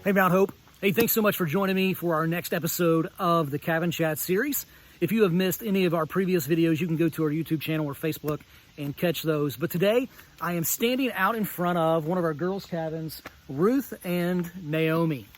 Hey, Mount Hope. Hey, thanks so much for joining me for our next episode of the Cabin Chat series. If you have missed any of our previous videos, you can go to our YouTube channel or Facebook and catch those. But today, I am standing out in front of one of our girls' cabins, Ruth and Naomi.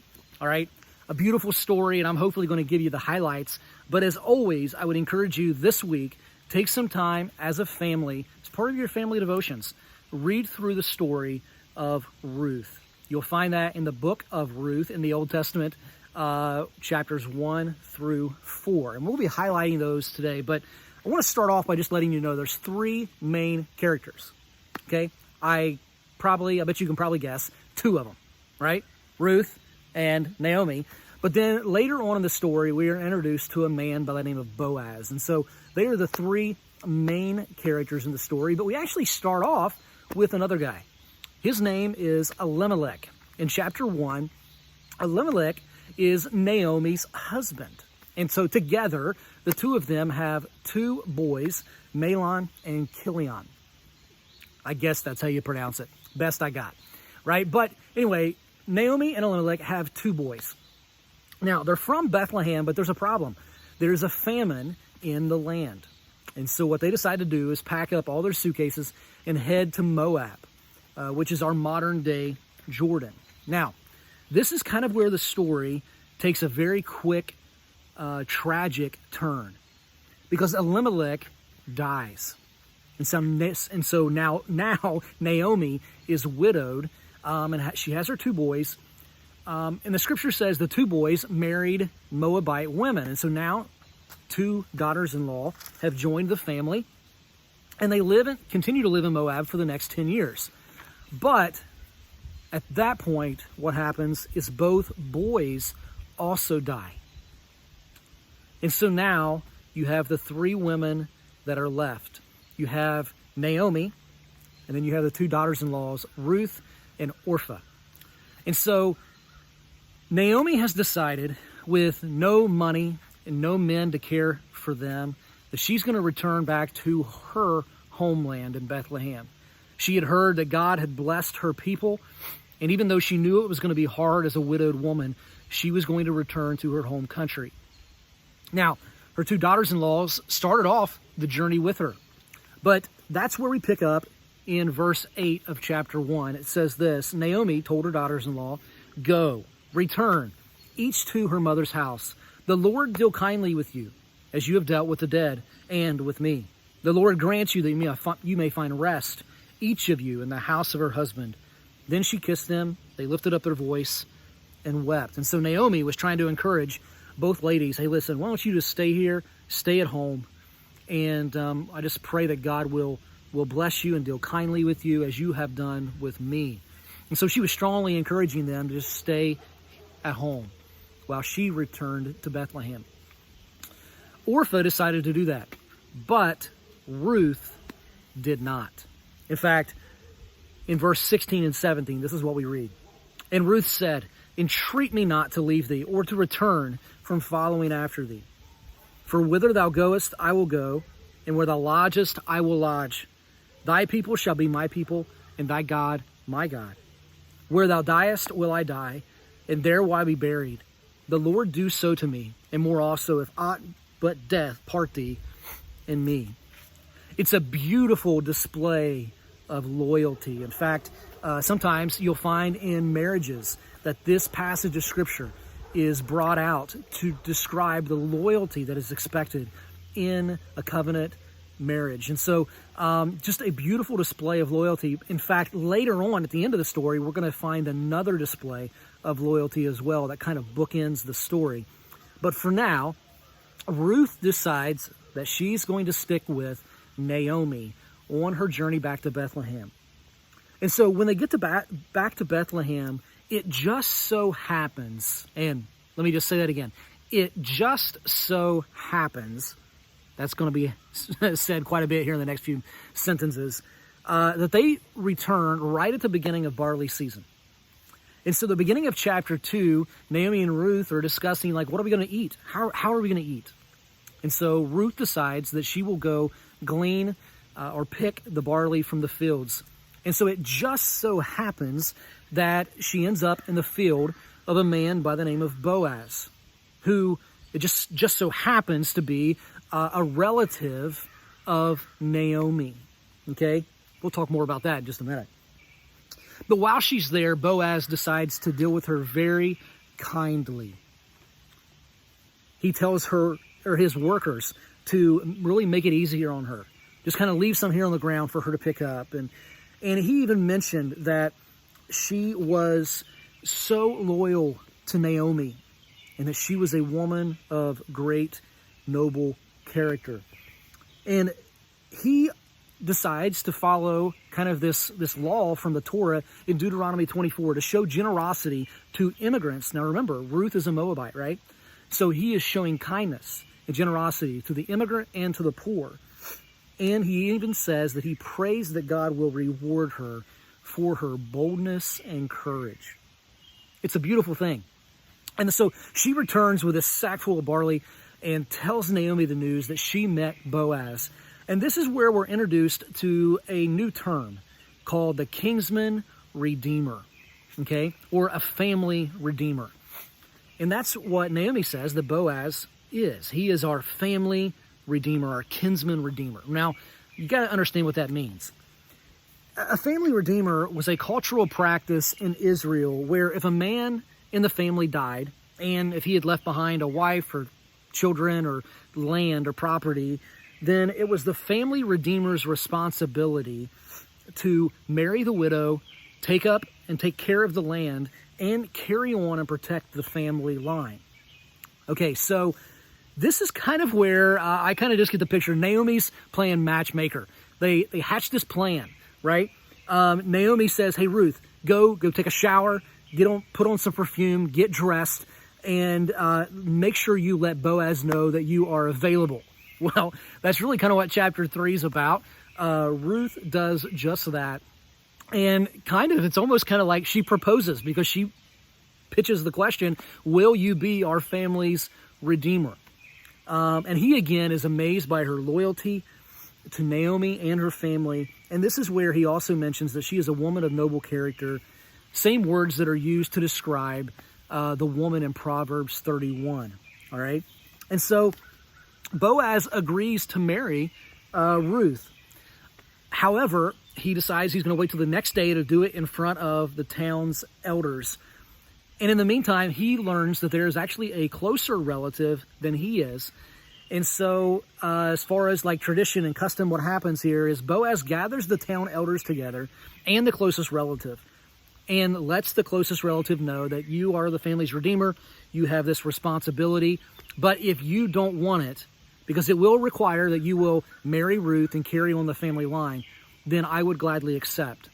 All right, a beautiful story, and I'm hopefully going to give you the highlights. But as always, I would encourage you this week, take some time as a family, as part of your family devotions, read through the story of Ruth. You'll find that in the book of Ruth in the Old Testament, chapters 1 through 4. And we'll be highlighting those today. But I want to start off by just letting you know there's three main characters. Okay? I bet you can probably guess two of them, right? Ruth and Naomi. But then later on in the story, we are introduced to a man by the name of Boaz. And so they are the three main characters in the story. But we actually start off with another guy. His name is Elimelech. In chapter 1, Elimelech is Naomi's husband. And so together, the two of them have two boys, Mahlon and Chilion. I guess that's how you pronounce it. Best I got, right? But anyway, Naomi and Elimelech have two boys. Now, they're from Bethlehem, but there's a problem. There's a famine in the land. And so what they decide to do is pack up all their suitcases and head to Moab, which is our modern-day Jordan. Now, this is kind of where the story takes a very quick, tragic turn, because Elimelech dies. And so now Naomi is widowed, and she has her two boys. And the scripture says the two boys married Moabite women. And so now two daughters-in-law have joined the family, and they continue to live in Moab for the next 10 years. But at that point, what happens is both boys also die. And so now you have the three women that are left. You have Naomi, and then you have the two daughters-in-laws, Ruth and Orpah. And so Naomi has decided, with no money and no men to care for them, that she's going to return back to her homeland in Bethlehem. She had heard that God had blessed her people, and even though she knew it was going to be hard as a widowed woman, she was going to return to her home country. Now, her two daughters-in-laws started off the journey with her, but that's where we pick up in verse 8 of chapter 1. It says this: Naomi told her daughters-in-law, "Go, return, each to her mother's house. The Lord deal kindly with you, as you have dealt with the dead and with me. The Lord grant you that you may find rest, each of you in the house of her husband." Then she kissed them. They lifted up their voice and wept. And so Naomi was trying to encourage both ladies. Hey, listen, why don't you just stay here, stay at home. And I just pray that God will bless you and deal kindly with you as you have done with me. And so she was strongly encouraging them to just stay at home while she returned to Bethlehem. Orpah decided to do that, but Ruth did not. In fact, in verse 16 and 17, this is what we read. And Ruth said, "Entreat me not to leave thee, or to return from following after thee. For whither thou goest, I will go, and where thou lodgest, I will lodge. Thy people shall be my people, and thy God my God. Where thou diest will I die, and there will I be buried. The Lord do so to me, and more also, if aught but death part thee and me." It's a beautiful display of loyalty. In fact, sometimes you'll find in marriages that this passage of Scripture is brought out to describe the loyalty that is expected in a covenant marriage. And so just a beautiful display of loyalty. In fact, later on at the end of the story, we're going to find another display of loyalty as well that kind of bookends the story. But for now, Ruth decides that she's going to stick with Naomi on her journey back to Bethlehem. And so when they get to back to Bethlehem, it just so happens, and let me just say that again, it just so happens, that's going to be said quite a bit here in the next few sentences, that they return right at the beginning of barley season. And so the beginning of chapter 2, Naomi and Ruth are discussing, like, what are we going to eat? How are we going to eat? And so Ruth decides that she will go glean or pick the barley from the fields. And so it just so happens that she ends up in the field of a man by the name of Boaz, who it just so happens to be a relative of Naomi. Okay? We'll talk more about that in just a minute. But while she's there, Boaz decides to deal with her very kindly. He tells her, or his workers, to really make it easier on her. Just kind of leave some here on the ground for her to pick up. And he even mentioned that she was so loyal to Naomi and that she was a woman of great, noble character. And he decides to follow kind of this law from the Torah in Deuteronomy 24 to show generosity to immigrants. Now remember, Ruth is a Moabite, right? So he is showing kindness and generosity to the immigrant and to the poor. And he even says that he prays that God will reward her for her boldness and courage. It's a beautiful thing. And so she returns with a sack full of barley and tells Naomi the news that she met Boaz. And this is where we're introduced to a new term called the kinsman redeemer, okay? Or a family redeemer. And that's what Naomi says that Boaz is. He is our family redeemer, our kinsman redeemer. Now, you got to understand what that means. A family redeemer was a cultural practice in Israel where if a man in the family died, and if he had left behind a wife or children or land or property, then it was the family redeemer's responsibility to marry the widow, take up and take care of the land, and carry on and protect the family line. Okay, so this is kind of where I kind of just get the picture. Naomi's playing matchmaker. They hatch this plan, right? Naomi says, hey, Ruth, go take a shower, put on some perfume, get dressed, and make sure you let Boaz know that you are available. Well, that's really kind of what chapter 3 is about. Ruth does just that. And it's almost kind of like she proposes because she pitches the question, will you be our family's redeemer? And he, again, is amazed by her loyalty to Naomi and her family. And this is where he also mentions that she is a woman of noble character. Same words that are used to describe the woman in Proverbs 31. All right? And so Boaz agrees to marry Ruth. However, he decides he's going to wait till the next day to do it in front of the town's elders. And in the meantime, he learns that there is actually a closer relative than he is. And so as far as like tradition and custom, what happens here is Boaz gathers the town elders together and the closest relative and lets the closest relative know that you are the family's redeemer. You have this responsibility. But if you don't want it, because it will require that you will marry Ruth and carry on the family line, then I would gladly accept.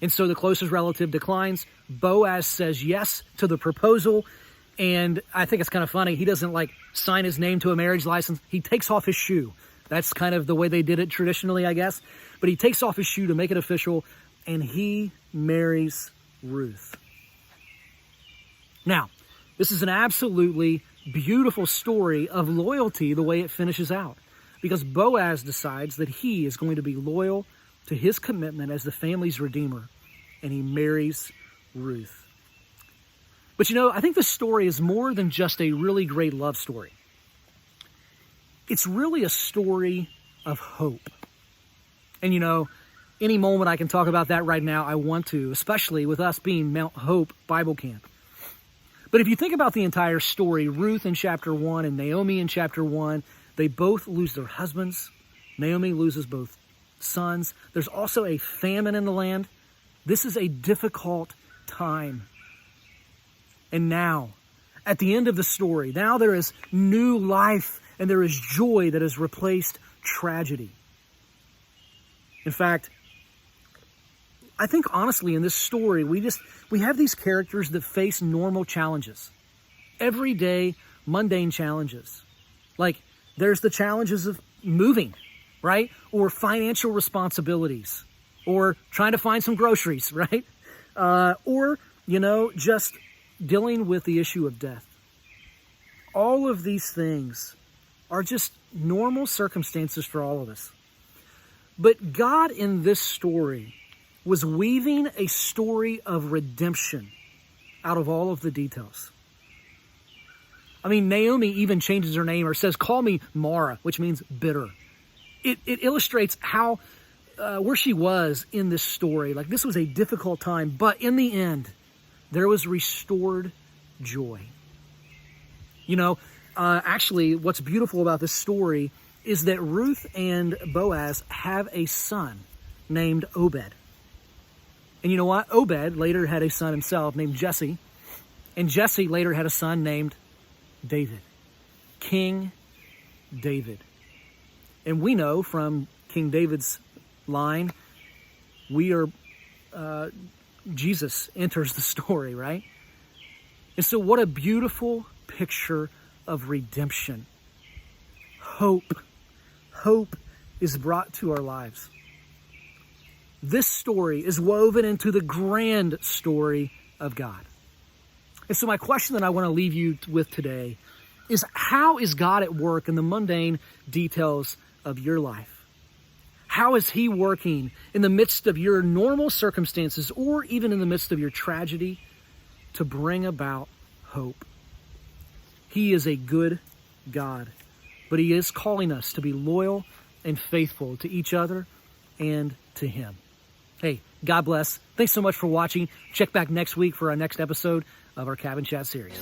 And so the closest relative declines. Boaz says yes to the proposal. And I think it's kind of funny. He doesn't sign his name to a marriage license. He takes off his shoe. That's kind of the way they did it traditionally, I guess. But he takes off his shoe to make it official, and he marries Ruth. Now, this is an absolutely beautiful story of loyalty the way it finishes out, because Boaz decides that he is going to be loyal to his commitment as the family's redeemer, and he marries Ruth. But I think this story is more than just a really great love story. It's really a story of hope. And any moment I can talk about that right now, I want to, especially with us being Mount Hope Bible Camp. But if you think about the entire story, Ruth in chapter 1 and Naomi in chapter 1, they both lose their husbands. Naomi loses both sons. There's also a famine in the land. This is a difficult time. And now, at the end of the story, now there is new life and there is joy that has replaced tragedy. In fact, I think honestly in this story, we have these characters that face normal challenges. Everyday, mundane challenges. Like there's the challenges of moving, right? Or financial responsibilities. Or trying to find some groceries, right? Or just dealing with the issue of death. All of these things are just normal circumstances for all of us. But God in this story was weaving a story of redemption out of all of the details. I mean, Naomi even changes her name or says, call me Mara, which means bitter. It illustrates how, where she was in this story. Like, this was a difficult time, but in the end, there was restored joy. You know, actually, what's beautiful about this story is that Ruth and Boaz have a son named Obed. And you know what? Obed later had a son himself named Jesse. And Jesse later had a son named David. King David. And we know from King David's line, Jesus enters the story, right? And so what a beautiful picture of redemption. Hope. Hope is brought to our lives. This story is woven into the grand story of God. And so my question that I want to leave you with today is, how is God at work in the mundane details of your life? How is he working in the midst of your normal circumstances, or even in the midst of your tragedy, to bring about hope? He is a good God, but he is calling us to be loyal and faithful to each other and to him. Hey, God bless. Thanks so much for watching. Check back next week for our next episode of our Cabin Chat series.